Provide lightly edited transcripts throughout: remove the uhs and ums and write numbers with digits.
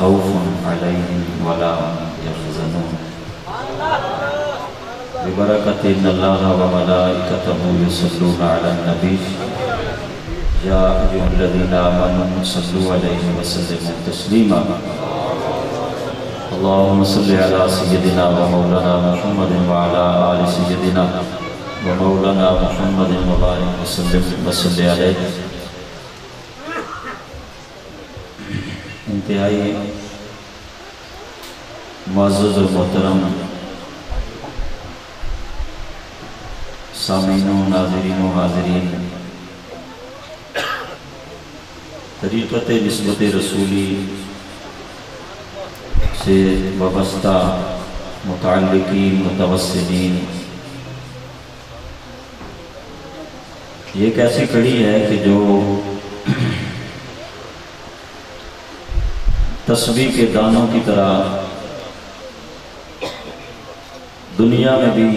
خوف علیہم ولا هم یحزنون ببرکۃ ان اللہ وملائکتہ یصلون علی النبی یا ایھا الذین آمنوا صلوا علیہ وسلموا تسلیما اللہم صلی علی سیدنا و مولانا محمد وعلی آل سیدنا و مولانا محمد وبارک وسلم وصلی علیہ۔ انتہائی معزز و محترم سامعین و ناظرین و حاضرین، طریقت نسبت رسولی سے وابستہ متعلقین متوسلین، یہ ایک ایسی کڑی ہے کہ جو تسبیح کے دانوں کی طرح دنیا میں بھی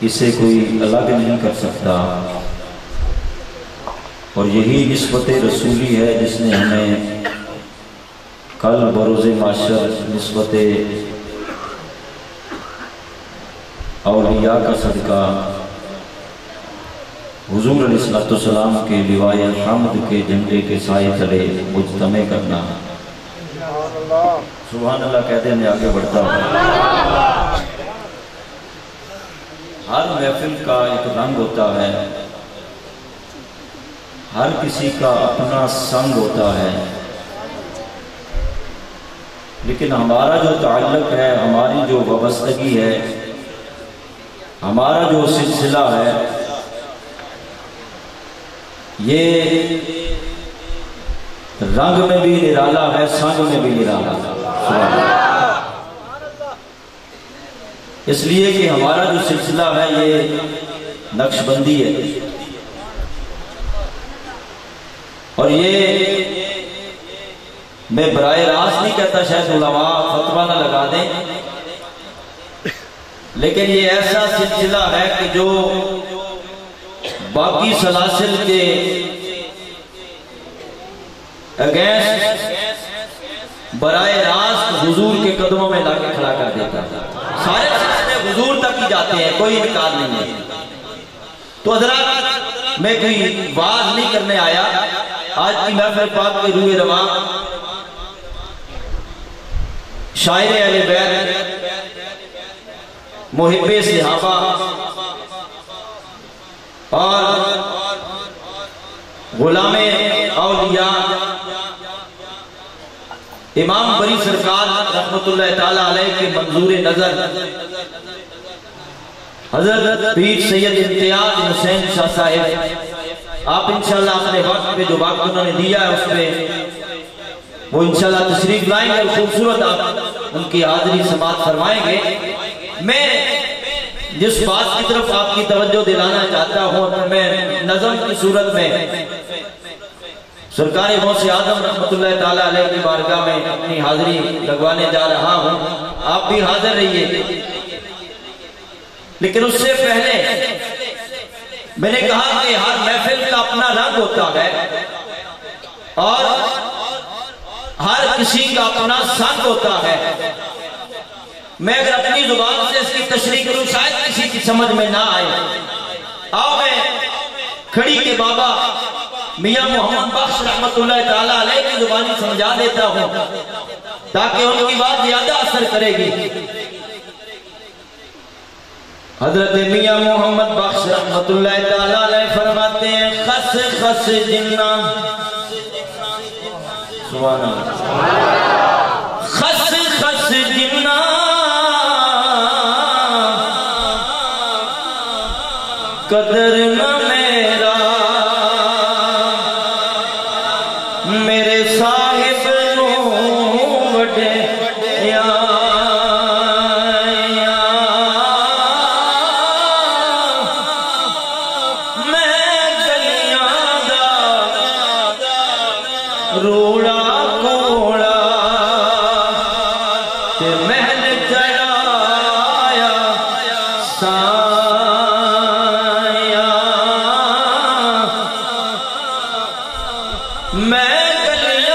اسے کوئی الگ نہیں کر سکتا، اور یہی نسبت رسولی ہے جس نے ہمیں کل بروز محشر نسبت اولیاء کا صدقہ حضور علیہ السلام کے لوائے حمد کے جھنڈے کے سائے تلے مجتمع کرنا۔ سبحان اللہ کہتے ہیں آگے بڑھتا ہوں۔ ہر محفل کا ایک رنگ ہوتا ہے، ہر کسی کا اپنا سنگ ہوتا ہے، لیکن ہمارا جو تعلق ہے، ہماری جو وابستگی ہے، ہمارا جو سلسلہ ہے، یہ رنگ میں بھی نرالا ہے، سنگ میں بھی نرالا ہے۔ اس لیے کہ ہمارا جو سلسلہ ہے یہ نقش بندی ہے، اور یہ میں براہ راست نہیں کہتا، شاید علماء فتویٰ نہ لگا دیں، لیکن یہ ایسا سلسلہ ہے کہ جو باقی سلاسل کے اگینسٹ براہ راست حضور کے قدموں میں لا کے کھڑا کر دیتا ہے۔ سارے سلسلے حضور تک ہی جاتے ہیں، کوئی انکار نہیں ہے۔ تو حضرات، میں کوئی واز نہیں کرنے آیا، آج کی محفل پاک کے روح رواں شاعر اہل بیت، محب صحابہ اور غلام اولیاء امام بری سرکار رحمت اللہ تعالیٰ علیہ کے منظور نظر حضرت پیر سید امتیاز حسین شاہ صاحب، آپ انشاءاللہ اپنے وقت پہ جو وقت انہوں نے دیا ہے اس پہ وہ انشاءاللہ تشریف لائیں گے، خوبصورت آپ ان کی حاضری سماعت فرمائیں گے۔ میں جس بات کی طرف آپ کی توجہ دلانا چاہتا ہوں، میں نظم کی صورت میں سرکار غوث اعظم رحمت اللہ تعالیٰ علیہ کی بارگاہ میں اپنی حاضری لگوانے جا رہا ہوں، آپ بھی حاضر رہیے۔ لیکن اس سے پہلے میں نے کہا کہ ہر محفل کا اپنا رنگ ہوتا ہے اور ہر کسی کا اپنا سنگ ہوتا ہے۔ میں اگر اپنی زبان سے اس کی تشریح کروں شاید کسی کی سمجھ میں نہ آئے، آؤ میں کھڑی کے بابا میاں محمد بخش رحمت اللہ تعالیٰ علیہ کی زبانی سمجھا دیتا ہوں تاکہ ان کی بات زیادہ اثر کرے گی۔ حضرت میاں محمد بخش رحمت اللہ تعالیٰ علیہ فرماتے ہیں، خس خس جنہ سبحان اللہ، خس خس جنہ قدر نہ میرا میرے صاحب نو وڈے میں گلیاں دا روڑا کوڑا تے محل چڑھایا میں گلیاں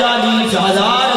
40,000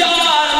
4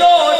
2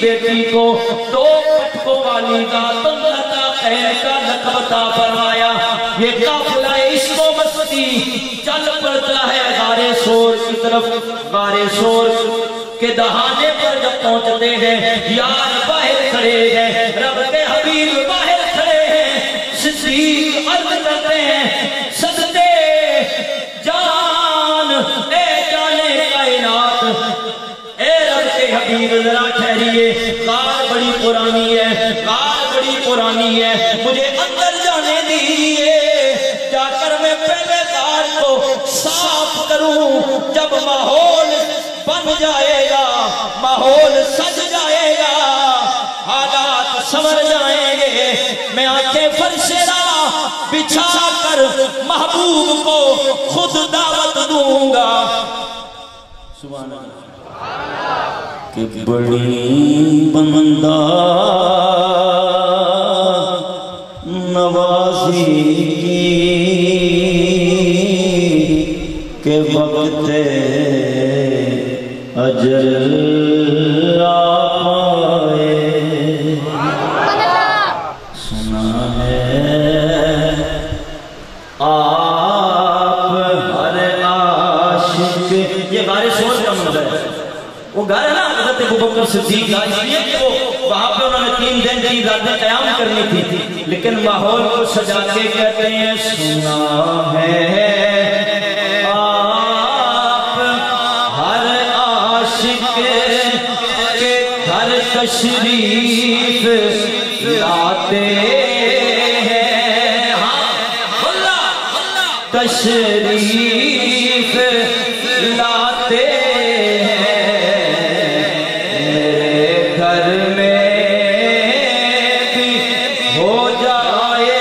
بیٹی کو 2 پٹکوں والی ذات اللہ خیر کا لقب عطا فرمایا۔ یہ قافلہ عشق و مستی چل پڑتا ہے غار سور کی طرف۔ غار سور کے دہانے پر جب پہنچتے ہیں، یار باہر کھڑے ہیں، رب کے حبیب باہر کھڑے ہیں، صدیق عرض کرتے ہیں صدقے جان اے جانے کائنات، اے رب کے حبیب ذرا ٹھہریے، غار بڑی پرانی ہے، غار بڑی پرانی ہے، مجھے اندر جانے دیجیے، جا کر میں پہلے غار کو صاف کروں، جب ماحول بن جائے گا، ماحول سج جائے گا، حالات سمر جائیں گے، میں آنکھیں فرش راہ بچھا کر محبوب کو خود دعوت دوں گا۔ سبحان اللہ۔ کہ بڑی بندہ نوازی کہ وقت اجل آئے، سنا ہے آپ ہر عاشق۔ یہ غار سور کا منظر ہے، وہ گھر ہے نا حضرت ابوبکر صدیق کا، اس لیے کہ وہ وہاں پہ انہوں نے 3 دن 3 راتیں قیام کرنی تھی، لیکن ماحول کو سجا کے کہتے ہیں سنا ہے تشریف لاتے ہیں، تشریف لاتے ہیں، میرے گھر میں بھی ہو جائے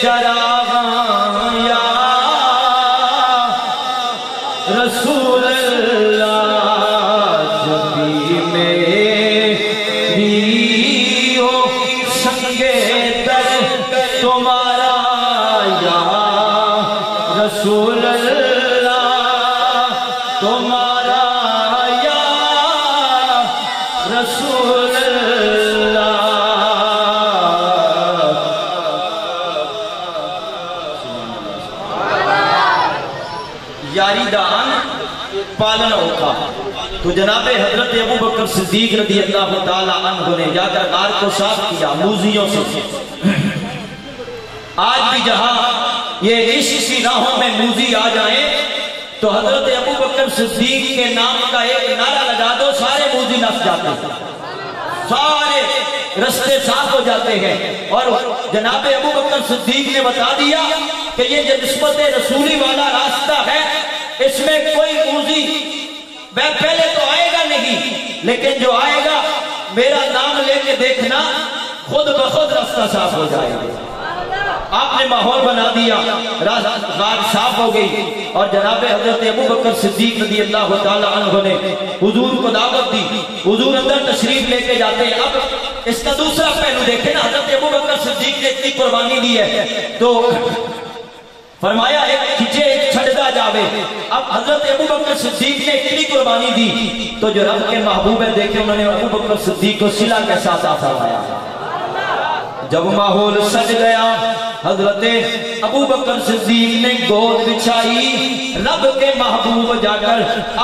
چراغاں یا رسول اللہ، تمہارا یا رسول اللہ، تمہارا یا رسول اللہ۔ یاری دان پالن اوکھا۔ تو جناب حضرت ابوبکر صدیق رضی اللہ تعالی عنہ نے جا کر غار کو صاف کیا موذیوں سے۔ آج بھی جہاں یہ عشق کی راہوں میں موذی آ جائیں تو حضرت ابوبکر صدیق کے نام کا ایک نعرہ لگا دو، سارے موذی نس جاتے ہیں، سارے رستے صاف ہو جاتے ہیں۔ اور جناب ابوبکر صدیق نے بتا دیا کہ یہ جو نسبت رسولی والا راستہ ہے، اس میں کوئی موذی پہلے تو آئے گا نہیں، لیکن جو آئے گا میرا نام لے کے دیکھنا خود بخود راستہ صاف ہو جائے گا۔ آپ نے ماحول بنا دیا، غار صاف ہو گئی، اور جناب حضرت ابوبکر صدیق رضی اللہ تعالی عنہ نے حضور کو دعوت دی، حضور اندر تشریف لے کے جاتے ہیں۔ اب اس کا دوسرا پہلو دیکھیں نا، حضرت ابوبکر صدیق نے اتنی قربانی دی ہے تو فرمایا ایک کھچے ایک چھڑدا جاوے۔ اب حضرت ابوبکر صدیق نے اتنی قربانی دی تو جو رب کے محبوب ہے دیکھیں انہوں نے ابوبکر صدیق کو صلہ کے ساتھ فرمایا۔ جب ماحول سج گیا حضرت ابوبکر صدیق نے گود بچھائی، رب کے محبوب جا کر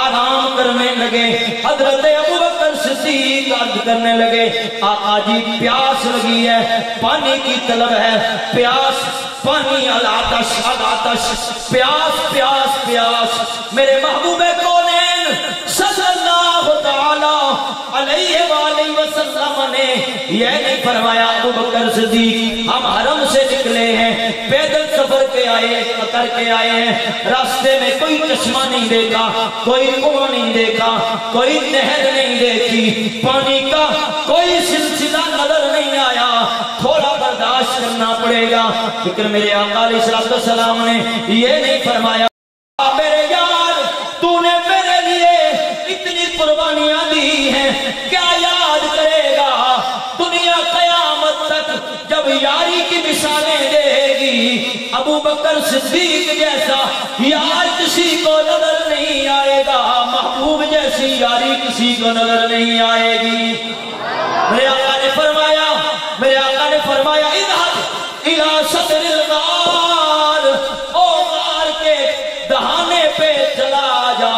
آرام کرنے لگے۔ حضرت ابوبکر صدیق عرض کرنے لگے آقا جی پیاس لگی ہے، پانی کی طلب ہے، پیاس پانی العطش العطش، پیاس پیاس پیاس۔ میرے محبوب کونین صلی اللہ تعالی علیہ وآلہ وسلم نے یہ نہیں فرمایا ابوبکر صدیق ہم حرم سے نکلے ہیں، پیدل سفر کے کر کے آئے ہیں، راستے میں کوئی چشمہ نہیں دیکھا، کوئی کنواں نہیں دیکھا، کوئی نہر نہیں دیکھی، پانی کا کوئی سلسلہ نظر نہیں آیا، تھوڑا برداشت کرنا پڑے گا۔ لیکن میرے آقا علیہ السلام نے یہ نہیں فرمایا میرے یار تو نے میرے لیے اتنی قربانیاں دی ہیں، کیا یاد کرے گا دنیا قیامت تک جب یاری کی مثالیں دے گی ابو بکر صدیق جیسا یار کسی کو نظر نہیں آئے گا، محبوب جیسی یاری کسی کو نظر نہیں آئے گی۔ میرے آقا نے فرمایا اذهب الى صدر الغار، او غار کے دہانے پہ چلا جا۔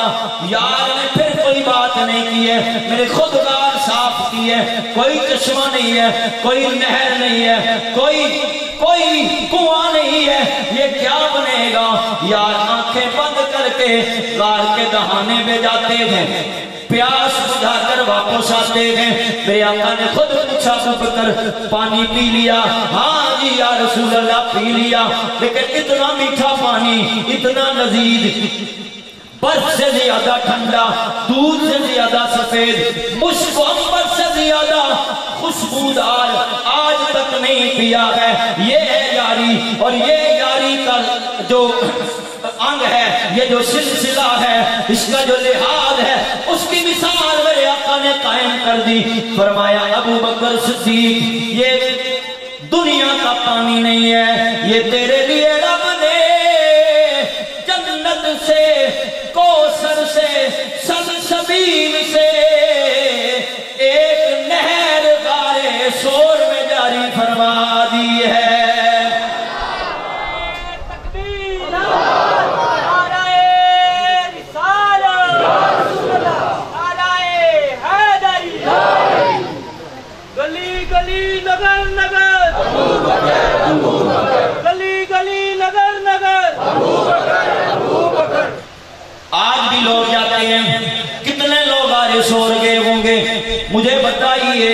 یار نے پھر کوئی بات نہیں کی ہے، میرے خود غار صاف کی ہے، کوئی چشمہ نہیں ہے، کوئی نہر نہیں ہے، کوئی کنواں نہیں ہے، یہ کیا بنے گا؟ یار آنکھیں بند کر کے غار کے دہانے پہ جاتے ہیں، پیاس بجھا کر واپس آتے ہیں۔ میرے آقا نے خود پوچھا ابو بکر پانی پی لیا؟ ہاں جی یا رسول اللہ پی لیا، لیکن اتنا میٹھا پانی، اتنا لذیذ، برف سے زیادہ ٹھنڈا، دودھ سے زیادہ سفید، مشک و عنبر سے زیادہ خوشبودار آج تک نہیں پیا ہے۔ یہ ہے یاری، اور یہ یاری کا جو انگ ہے، یہ جو سلسلہ ہے، اس کا جو لحاظ ہے، اس کی مثال میرے آقا نے قائم کر دی۔ فرمایا ابو بکر صدیق یہ دنیا کا پانی نہیں ہے، یہ تیرے لیے رب نے جنت سے، کوثر سے، سلسبیل سے ایک نہر غار سور میں جاری فرما دی ہے۔ آج بھی لوگ جاتے ہیں، کتنے لوگ آج سور گئے ہوں گے؟ مجھے بتائیے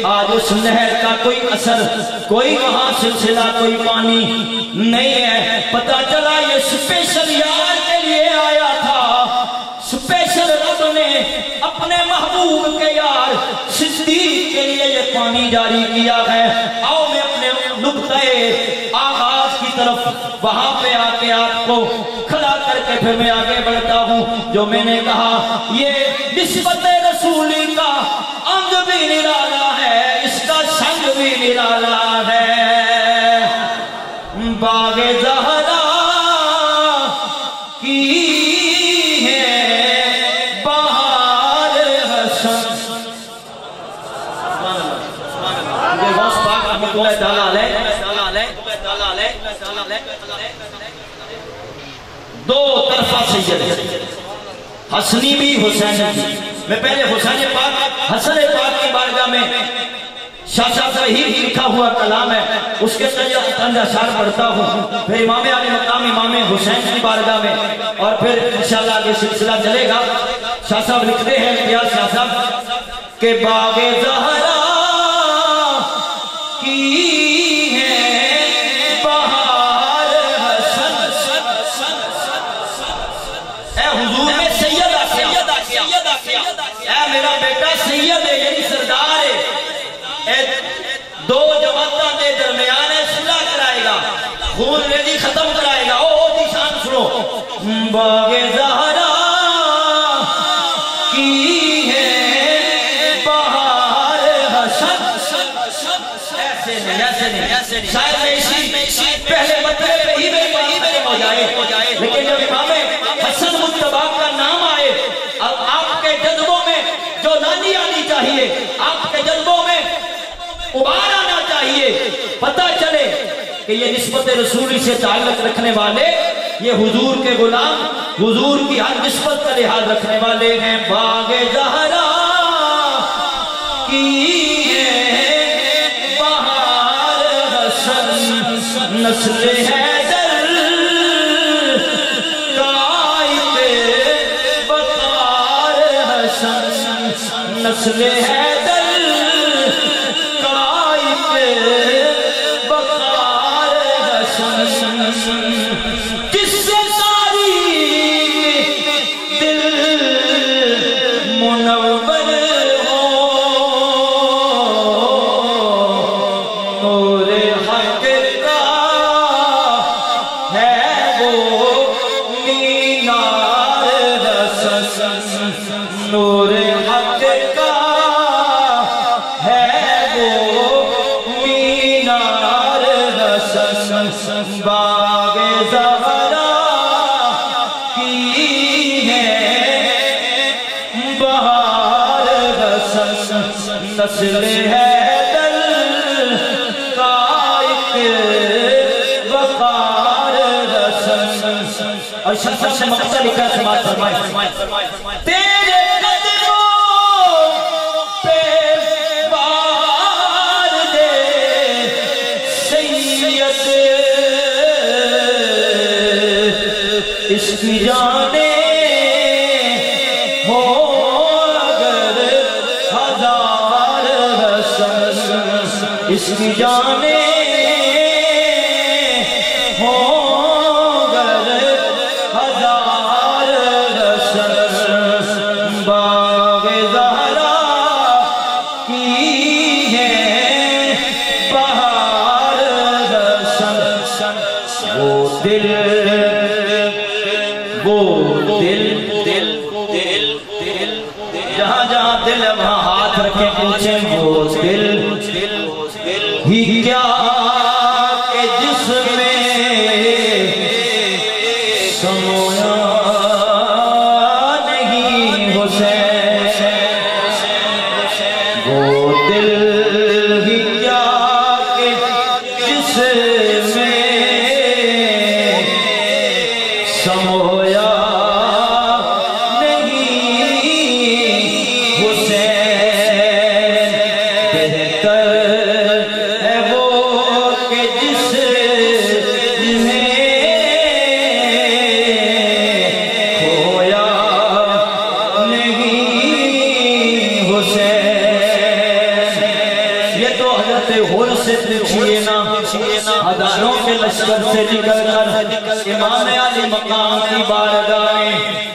آج اس نہر کا کوئی اثر، کوئی وہاں سلسلہ، کوئی پانی نہیں ہے۔ پتہ چلا یہ سپیشل یار کے لیے آیا تھا، سپیشل رب نے اپنے محبوب کے یار صدیق کے لیے یہ پانی جاری کیا ہے۔ آؤ میں اپنے نقطۂ آغاز کی طرف وہاں پہ آ کے آپ کو کھڑا کر کے پھر میں آگے بڑھتا ہوں۔ جو میں نے کہا یہ نسبت رسولی کا انگ بھی نرالا ہے، اس کا سنگ بھی نرالا ہے۔ باغ زہرا کی ہے بہار حسن، مجھے غوث پاک رحمۃ اللہ تعالیٰ علیہ دو طرفہ سید حسنی بھی حسینی بھی۔ میں پہلے حسین پاک حسن پاک کی بارگاہ میں شاہ صاحب رحیم لکھا ہوا کلام ہے، اس کے طنز اشعار پڑھتا ہوں، پھر امام علی مقام امام حسین کی بارگاہ میں، اور پھر انشاءاللہ آگے سلسلہ چلے گا۔ شاہ صاحب لکھتے ہیں امتیاز شاہ صاحب کہ باغ زہرا کی ہے بہار حسن، اے حضور میں سید آ گیا، اے میرا بیٹا سید ہے، یعنی سردار ہے، اے دو جماعتوں کے درمیان صلح کرائے گا، خون ریزی ختم کرائے گا۔ او دی شان سنو، باغ زہرا کی ہے بہار حسن، ایسے نہیں شاید اسی پہلے مطلب پہ ہی میری بات ختم ہو جائے، لیکن جب امام حسن مجتبی کا نام آئے، اب آپ کے جذبوں میں جو نانی آنی چاہیے، آپ کے جذبوں میں ابار آنا چاہیے، پتہ چلے کہ یہ نسبت رسولی سے تعلق رکھنے والے، یہ حضور کے غلام، حضور کی ہر نسبت کا لحاظ رکھنے والے ہیں۔ باغ زہرا کی ہے بہار حسن، نسل حیدر قائد بقار حسن، نسل حیدر قائد بقار حسن، جس سے ساری دل منور ہو، نور حق کا ہے وہ مینار حسن، نور حق کا ہے وہ مینار حسن، باغ زہرا کی ہے بہار حسن نسل حیدر کا ایک وقار حسن اور شمسہ سے مقصد لکھا سماعت فرمائے تیرے قدموں پہ بار دے سید اس کی جانے ہو اگر ہزار حسن اس کی جانے جہاں جہاں دل ہے وہاں ہاتھ رکھیں پوچھیں وہ دل ہی کیا کہ جس میں سمویا نہیں حسین وہ دل ہی کیا کہ جس میں سمویا ہزاروں کے لشکر سے نکل کر امام علی مقام کی بارگاہ میں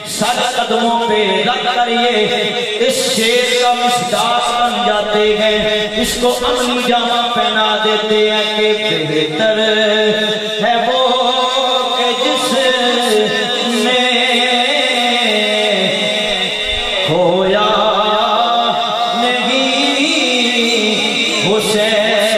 سر قدموں پہ رکھ کر یہ اس شیر کا مصداق بن جاتے ہیں اس کو عملی جامہ پہنا دیتے ہیں کہ بہتر ہے وہ کہ جس میں کھویا نہیں حسین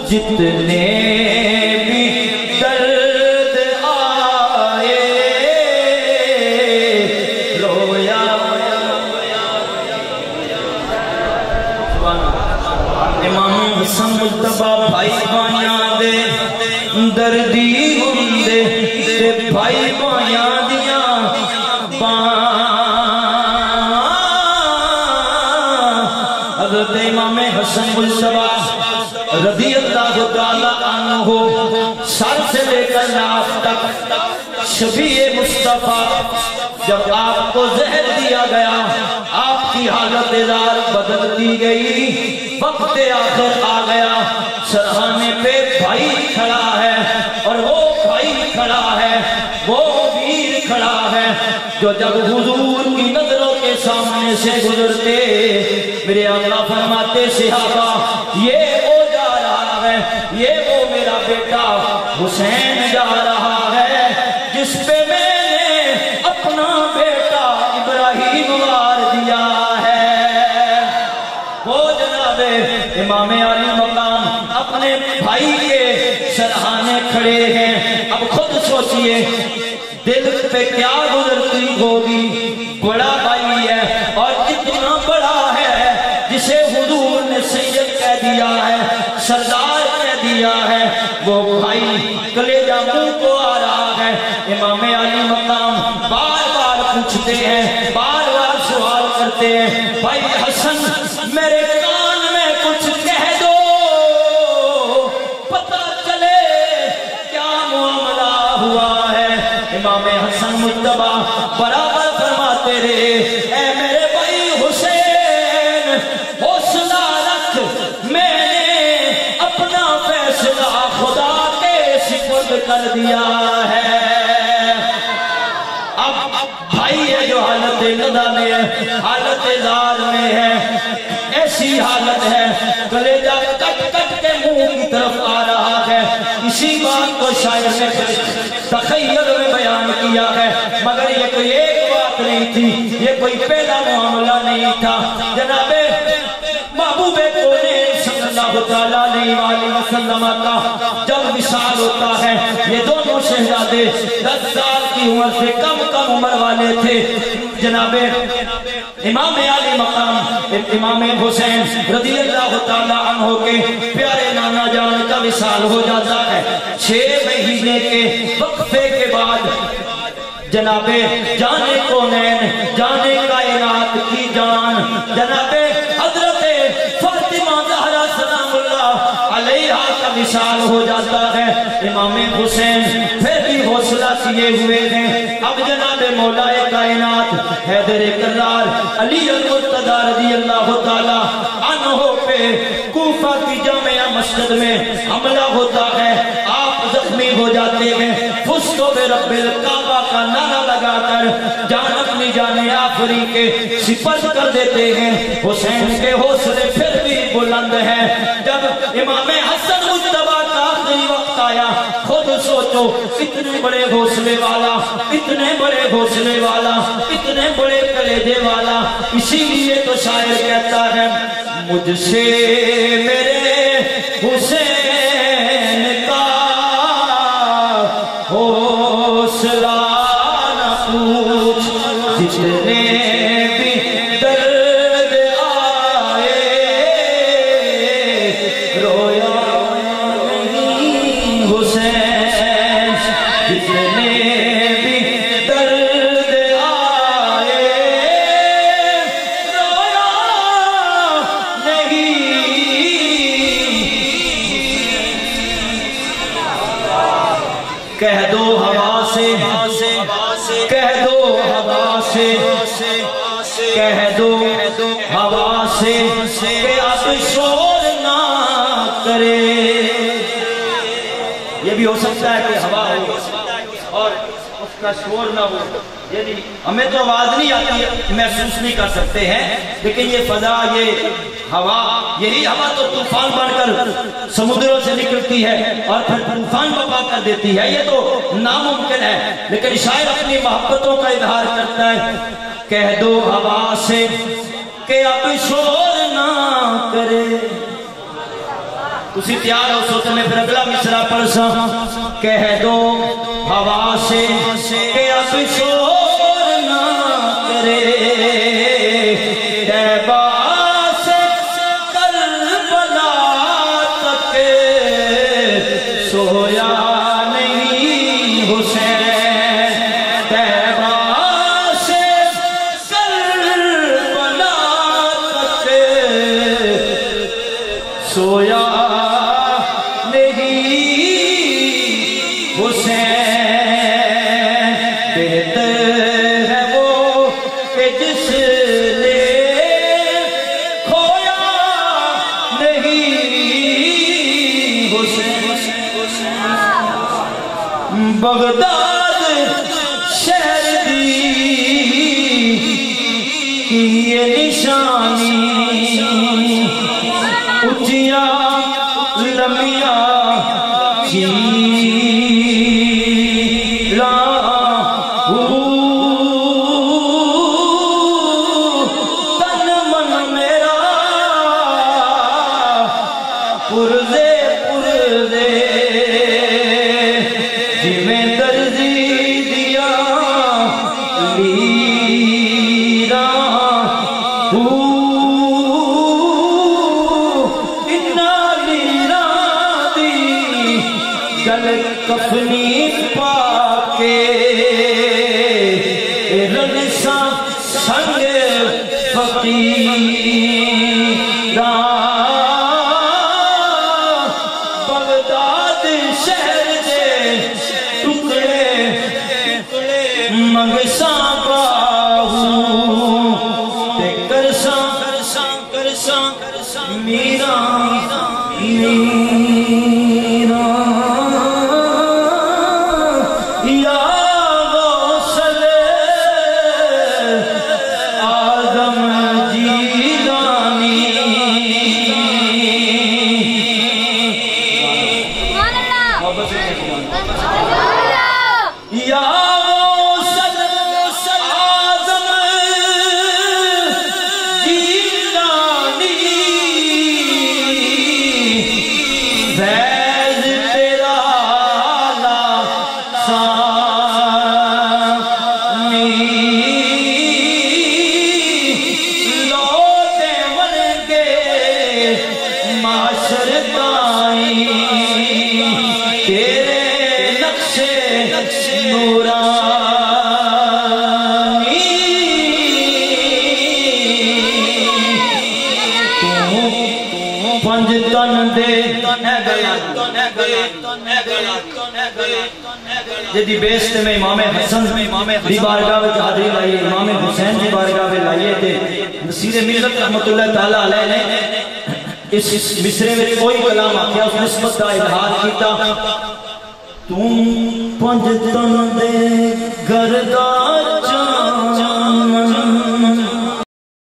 جتنے بھی درد آئے رویا امام حسن مجتبہ بھائی بھائیاں دے دردی ہوندے تے بھائی بھائیاں دیاں حضرت امام حسن مجتبہ رضی اللہ تعالیٰ عنہ سر سے لے کر ناف تک شفیع مصطفیٰ جب آپ کو زہر دیا گیا آپ کی حالت زار بدل دی گئی وقت آخر آ گیا سرحانے پہ بھائی کھڑا ہے اور وہ بھائی کھڑا ہے وہ ویر کھڑا ہے جو جب حضور کی نظروں کے سامنے سے گزرتے میرے آقا فرماتے صحابہ یہ وہ میرا بیٹا حسین جا رہا ہے جس پہ میں نے اپنا بیٹا ابراہیم وار دیا ہے وہ جناب امام علی مقام اپنے بھائی کے سرحانے کھڑے ہیں اب خود سوچئے دل پہ کیا گزرتی ہوگی بڑا بھائی ہے اور اتنا بڑا ہے جسے حضور نے سید کہہ دیا ہے سردار کہہ دیا ہے وہ بھائی کلیجہ منہ کو آ رہا ہے امام علی مقام بار بار پوچھتے ہیں بار بار سوال کرتے ہیں بھائی حسن میرے کان میں کچھ کہہ دو پتہ چلے کیا معاملہ ہوا ہے امام حسن مجتبہ برابر فرماتے رہے اے میرے بھائی حسین حوصلہ رکھ میں نے اپنا فیصلہ خدا کے کر دیا ہے۔ اب بھائی ہے جو حالت ندہ میں ہے، حالت زار میں ہے، ایسی حالت ہے کلیجہ کٹ کٹ کے منہ کی طرف آ رہا ہے۔ اسی بات کو شاعر نے تخیل میں بیان کیا ہے، مگر یہ کوئی ایک بات نہیں تھی، یہ کوئی پہلا معاملہ نہیں تھا۔ جناب محبوب کونین صلی اللہ علیہ وسلم کا جب وصال ہوتا ہے، یہ دونوں شہزادے 10 سال کی عمر سے کم عمر والے تھے۔ جناب امام علی مقام امام حسین رضی اللہ تعالیٰ عنہ کے پیارے نانا جان کا وصال ہو جاتا ہے۔ 6 مہینے کے وقفے کے بعد جناب جانے کونین جانے کائنات کی جان جناب حضرت فاطمہ زہرا سلام اللہ علیہا کا وصال ہو جاتا ہے۔ امام حسین پھر بھی حوصلہ کیے ہوئے ہیں۔ اب جناب مولا کائنات حیدر کرار علی المرتضی رضی اللہ تعالی عنہ پہ کوفہ کی جامعہ مسجد میں حملہ ہوتا ہے، آپ زخمی ہو جاتے ہیں۔ فستو بے رب الکعبہ کا نعرہ لگا کر جان اپنی جان آخری کے سپرد کر دیتے ہیں۔ حسین کے حوصلے پھر بھی بلند ہیں۔ جب امام حسن مجتبیٰ کا آخری وقت آیا، خود سوچو اتنے بڑے حوصلے والا، اتنے بڑے حوصلے والا، اتنے بڑے کلیجے والا، اسی لیے تو شاعر کہتا ہے مجھ سے میرے حسین کا حوصلہ نہ پوچھ، جتنے بھی درد آئے رویا نہیں حسین، جتنے بھی درد آئے رویا نہیں۔ کہہ دو ہوا سے، کہہ دو ہوا سے، کہہ دو ہوا سے کہ اب شور نہ کرے۔ یہ بھی ہو سکتا ہے کہ ہوا ہو اور اس کا شور نہ ہو، یعنی ہمیں تو آواز نہیں آتی، محسوس نہیں کر سکتے ہیں، لیکن یہ فضا، یہ ہوا، یہی ہوا تو طوفان بن کر سمندروں سے نکلتی ہے اور پھر طوفان بپا کر دیتی ہے، یہ تو ناممکن ہے۔ لیکن شاعر اپنی محبتوں کا اظہار کرتا ہے، کہہ دو ہوا سے کہ اب شور نہ کرے۔ اسی تیار ہو سوچ میں پھر اگلا مصرع پڑھ سا، کہہ دو ہوا سے کہ اب شور نہ کرے، طیبہ سے کربلا تک سویا نہیں حسین، طیبہ سے کربلا تک سویا بغداد شہر دی کی یہ نشانی، اچھیاں لمیاں تن من میرا پرزے کفنی پاکے رنسا سنگ فقیران، بغداد شہر دے ٹکڑے منگساں باہو تے کرساں میرا محبت سے یا جدی بیست میں امام حسن دی بارگاہ میں حاضری لائیے، امام حسین دی بارگاہ میں لائیے تے نصیر ملت رحمت اللہ تعالیٰ علیہ نے اس مصرے میں کوئی کلام آکھیا اس نسبت کا اظہار کیتا تم پنج تن دے گردار